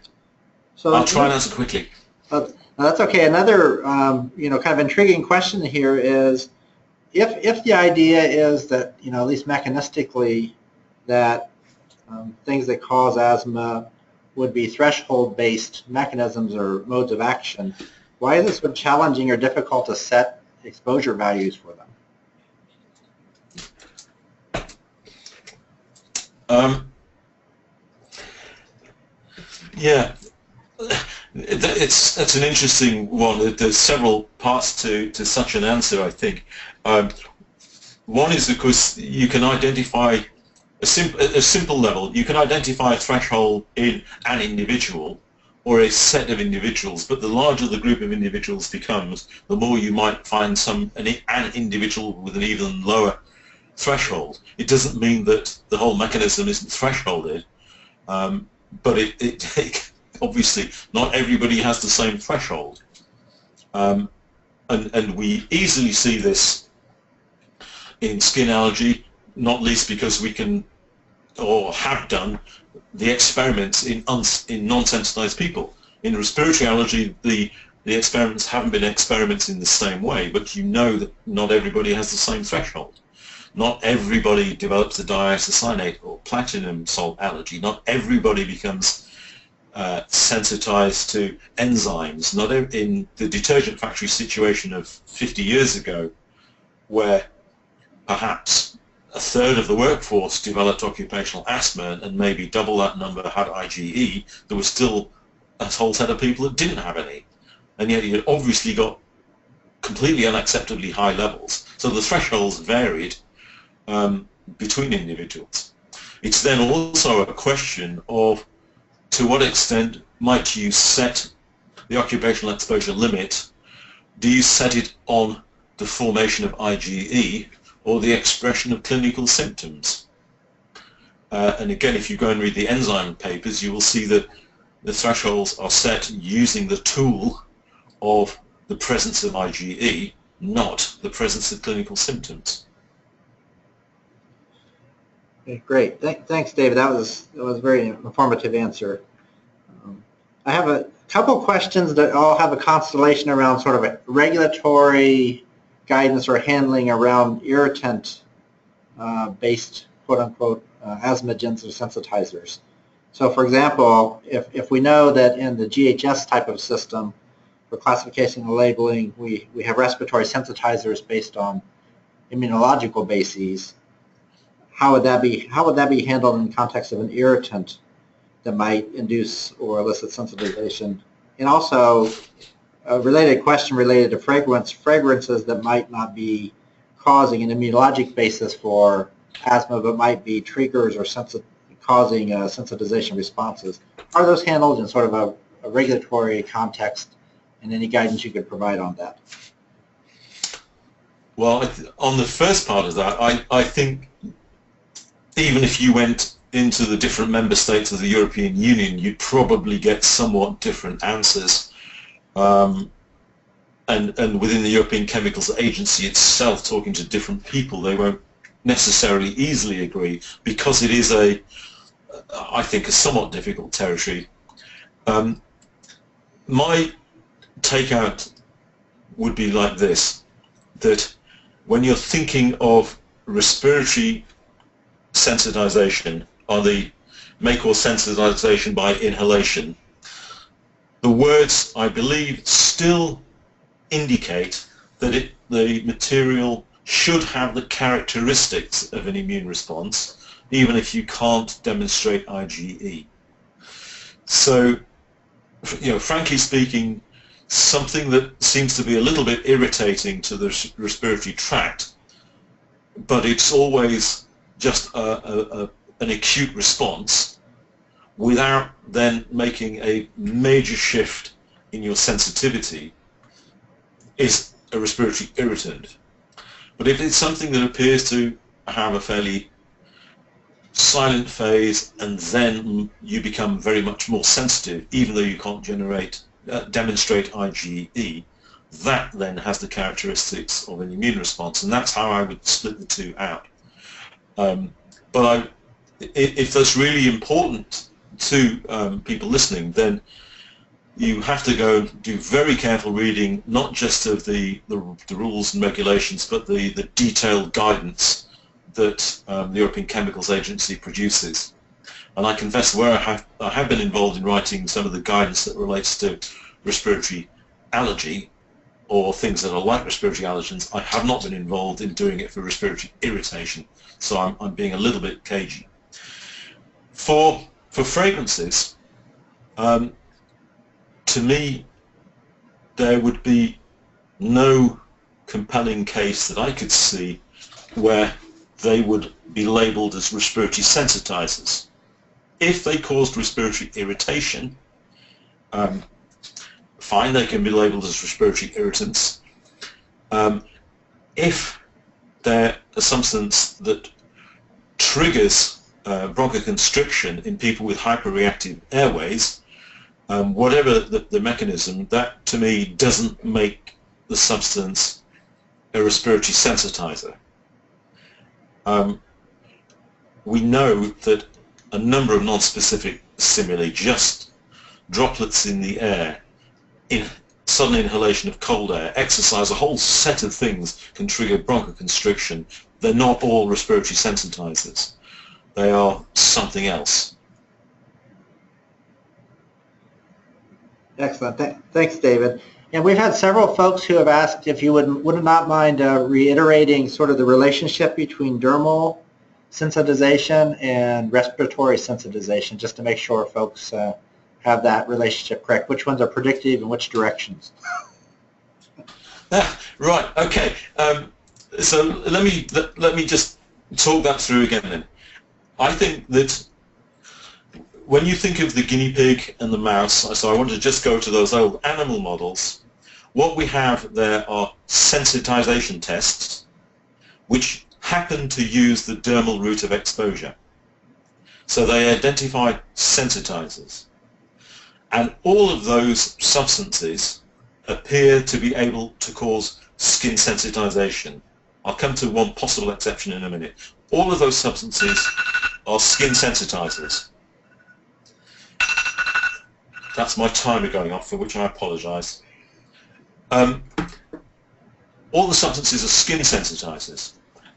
So I'll try and answer quickly. That's okay. Another kind of intriguing question here is, if the idea is that, at least mechanistically, that things that cause asthma would be threshold-based mechanisms or modes of action, why is it so challenging or difficult to set exposure values for them? Yeah, that's an interesting one. There's several parts to such an answer, I think. One is, of course, you can identify a simple level. You can identify a threshold in an individual or a set of individuals, but the larger the group of individuals becomes, the more you might find an individual with an even lower threshold. It doesn't mean that the whole mechanism isn't thresholded, but it obviously not everybody has the same threshold, and we easily see this in skin allergy, not least because we can or have done the experiments in non-sensitized people. In respiratory allergy, the experiments haven't been experiments in the same way, but you know that not everybody has the same threshold. Not everybody develops a diisocyanate or platinum salt allergy. Not everybody becomes sensitized to enzymes. Not in the detergent factory situation of 50 years ago, where perhaps a third of the workforce developed occupational asthma and maybe double that number had IgE, there was still a whole set of people that didn't have any. And yet you obviously got completely unacceptably high levels. So the thresholds varied between individuals. It's then also a question of to what extent might you set the occupational exposure limit. Do you set it on the formation of IgE or the expression of clinical symptoms? And again, if you go and read the enzyme papers, you will see that the thresholds are set using the tool of the presence of IgE, not the presence of clinical symptoms. Okay, great. Thanks, David. That was a very informative answer. I have a couple questions that all have a constellation around sort of a regulatory guidance or handling around irritant-based, quote-unquote, asthmagens or sensitizers. So, for example, if we know that in the GHS type of system for classification and labeling, we have respiratory sensitizers based on immunological bases, how would that be handled in the context of an irritant that might induce or elicit sensitization? And also, a related question related to fragrances that might not be causing an immunologic basis for asthma, but might be triggers or causing sensitization responses. Are those handled in sort of a regulatory context, and any guidance you could provide on that? Well, on the first part of that, I think even if you went into the different member states of the European Union, you'd probably get somewhat different answers. And within the European Chemicals Agency itself, talking to different people, they won't necessarily easily agree, because it is I think, a somewhat difficult territory. My takeout would be like this, that when you're thinking of respiratory sensitization, or the make-or sensitization by inhalation, the words, I believe, still indicate that the material should have the characteristics of an immune response, even if you can't demonstrate IgE. So, frankly speaking, something that seems to be a little bit irritating to the respiratory tract, but it's always just an acute response without then making a major shift in your sensitivity, is a respiratory irritant. But if it's something that appears to have a fairly silent phase and then you become very much more sensitive, even though you can't demonstrate IgE, that then has the characteristics of an immune response, and that's how I would split the two out. But if that's really important to people listening, then you have to go do very careful reading, not just of the rules and regulations, but the detailed guidance that the European Chemicals Agency produces. And I confess, where I have been involved in writing some of the guidance that relates to respiratory allergy or things that are like respiratory allergens, I have not been involved in doing it for respiratory irritation. So I'm being a little bit cagey. For fragrances, to me, there would be no compelling case that I could see where they would be labeled as respiratory sensitizers. If they caused respiratory irritation, fine, they can be labeled as respiratory irritants. If they're a substance that triggers bronchoconstriction in people with hyperreactive airways, whatever the mechanism, that to me doesn't make the substance a respiratory sensitizer. We know that a number of non-specific stimuli, just droplets in the air, in sudden inhalation of cold air, exercise, a whole set of things can trigger bronchoconstriction. They're not all respiratory sensitizers. They are something else. Excellent. Thanks, David. And we've had several folks who have asked if you would not mind reiterating sort of the relationship between dermal sensitization and respiratory sensitization, just to make sure folks have that relationship correct. Which ones are predictive and which directions? Right. Okay. So let me just talk that through again then. I think that when you think of the guinea pig and the mouse, so I want to just go to those old animal models, what we have there are sensitization tests which happen to use the dermal route of exposure. So they identify sensitizers. And all of those substances appear to be able to cause skin sensitization. I'll come to one possible exception in a minute. All of those substances are skin sensitizers. That's my timer going off, for which I apologize. all the substances are skin sensitizers.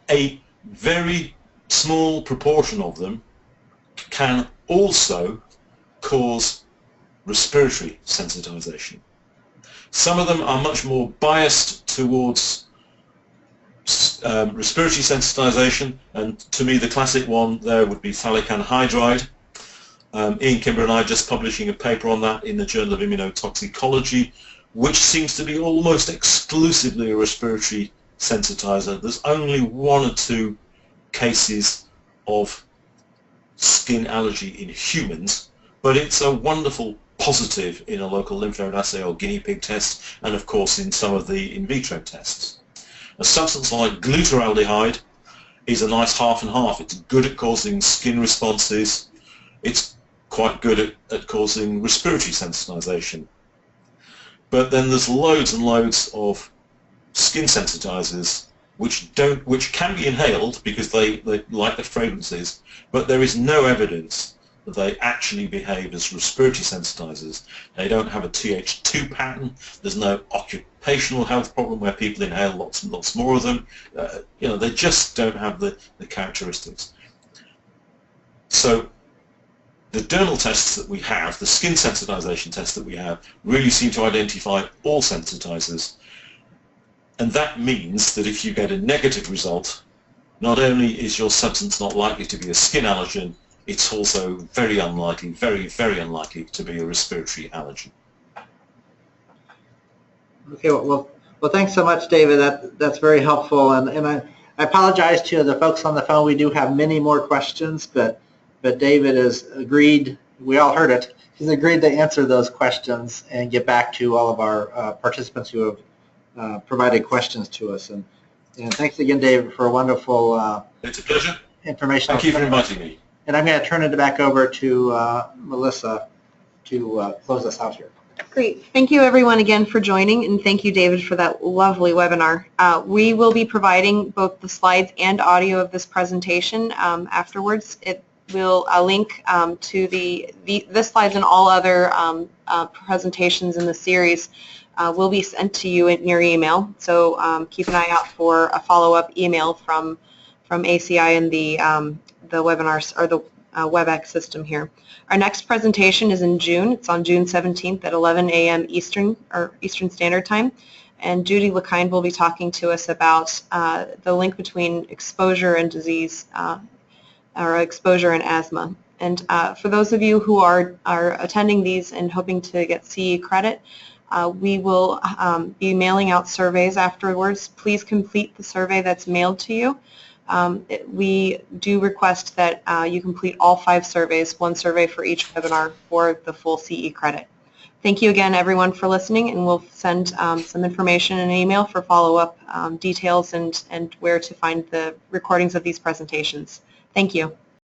A very small proportion of them can also cause respiratory sensitization. Some of them are much more biased towards respiratory sensitization, and to me the classic one there would be phthalic anhydride. Ian Kimber and I are just publishing a paper on that in the Journal of Immunotoxicology, which seems to be almost exclusively a respiratory sensitizer. There's only 1 or 2 cases of skin allergy in humans, but it's a wonderful positive in a local lymph node assay or guinea pig test, and of course in some of the in vitro tests. A substance like glutaraldehyde is a nice half and half. It's good at causing skin responses. It's quite good at causing respiratory sensitization. But then there's loads and loads of skin sensitizers which can be inhaled because they like the fragrances, but there is no evidence that they actually behave as respiratory sensitizers. They don't have a Th2 pattern. There's no occupational health problem where people inhale lots and lots more of them. They just don't have the characteristics. So the Dernal tests that we have, the skin sensitization tests that we have, really seem to identify all sensitizers. And that means that if you get a negative result, not only is your substance not likely to be a skin allergen, it's also very unlikely, very, very unlikely to be a respiratory allergen. Okay, well, thanks so much, David. That's very helpful. And I apologize to the folks on the phone. We do have many more questions, but David has agreed, we all heard it, he's agreed to answer those questions and get back to all of our participants who have provided questions to us. And thanks again, David, for a wonderful it's a pleasure. Information. Thank you for inviting me. And I'm going to turn it back over to Melissa to close us out here. Great. Thank you everyone again for joining, and thank you, David, for that lovely webinar. We will be providing both the slides and audio of this presentation afterwards. It will link to this slides and all other presentations in the series will be sent to you in your email. So keep an eye out for a follow-up email from ACI and the webinars or the WebEx system here. Our next presentation is in June. It's on June 17th at 11 a.m. Eastern Standard Time, and Judy LeKind will be talking to us about the link between exposure and disease, or exposure and asthma. And for those of you who are attending these and hoping to get CE credit, we will be mailing out surveys afterwards. Please complete the survey that's mailed to you. We do request that you complete all 5 surveys, 1 survey for each webinar for the full CE credit. Thank you again, everyone, for listening, and we'll send some information in an email for follow-up details and where to find the recordings of these presentations. Thank you.